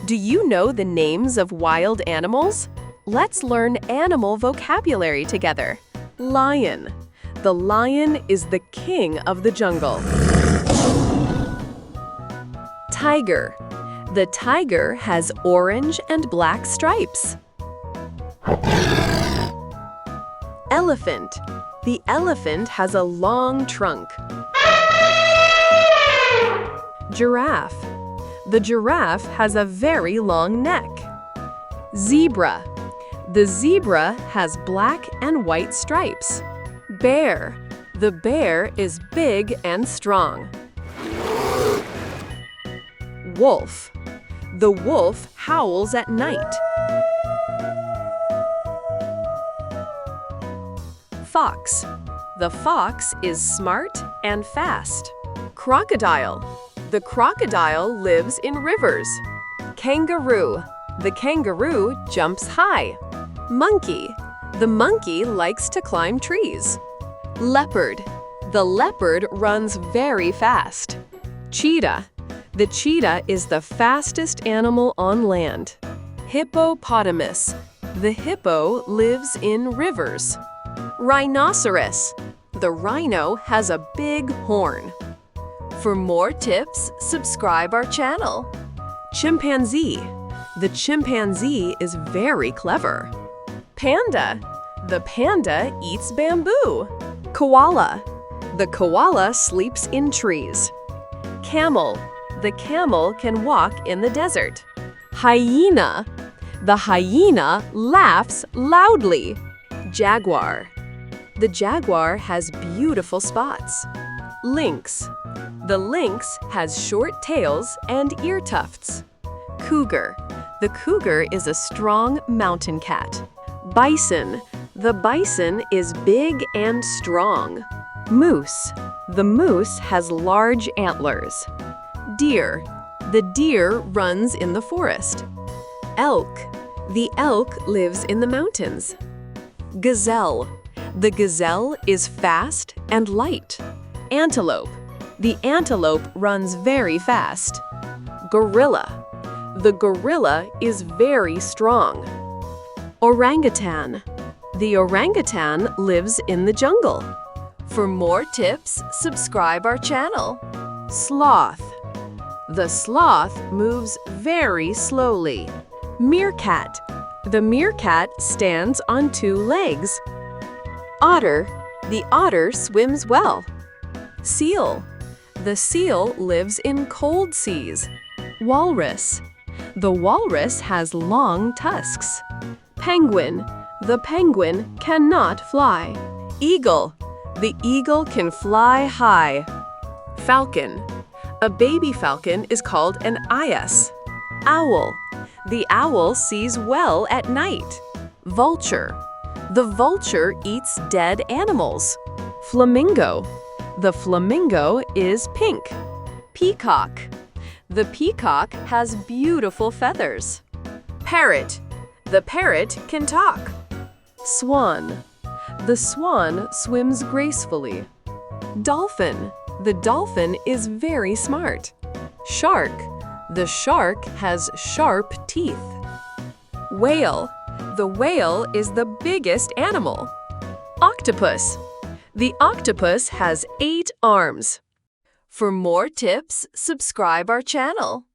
Do you know the names of wild animals? Let's learn animal vocabulary together. Lion. The lion is the king of the jungle. Tiger. The tiger has orange and black stripes. Elephant. The elephant has a long trunk. Giraffe. The giraffe has a very long neck. Zebra. The zebra has black and white stripes. Bear. The bear is big and strong. Wolf. The wolf howls at night. Fox. The fox is smart and fast. Crocodile. The crocodile lives in rivers. Kangaroo. The kangaroo jumps high. Monkey. The monkey likes to climb trees. Leopard. The leopard runs very fast. Cheetah. The cheetah is the fastest animal on land. Hippopotamus. The hippo lives in rivers. Rhinoceros. The rhino has a big horn. For more tips, subscribe our channel. Chimpanzee. The chimpanzee is very clever. Panda. The panda eats bamboo. Koala. The koala sleeps in trees. Camel. The camel can walk in the desert. Hyena. The hyena laughs loudly. Jaguar. The jaguar has beautiful spots. Lynx. The lynx has short tails and ear tufts. Cougar. The cougar is a strong mountain cat. Bison. The bison is big and strong. Moose. The moose has large antlers. Deer. The deer runs in the forest. Elk. The elk lives in the mountains. Gazelle. The gazelle is fast and light. Antelope. The antelope runs very fast. Gorilla. The gorilla is very strong. Orangutan. The orangutan lives in the jungle. For more tips, subscribe our channel. Sloth. The sloth moves very slowly. Meerkat. The meerkat stands on two legs. Otter. The otter swims well. Seal. The seal lives in cold seas. Walrus. The walrus has long tusks. Penguin. The penguin cannot fly. Eagle. The eagle can fly high. Falcon. A baby falcon is called an eyas. Owl. The owl sees well at night. Vulture. The vulture eats dead animals. Flamingo. The flamingo is pink. Peacock. The peacock has beautiful feathers. Parrot. The parrot can talk. Swan. The swan swims gracefully. Dolphin. The dolphin is very smart. Shark. The shark has sharp teeth. Whale. The whale is the biggest animal. Octopus. The octopus has 8 arms. For more tips, subscribe our channel.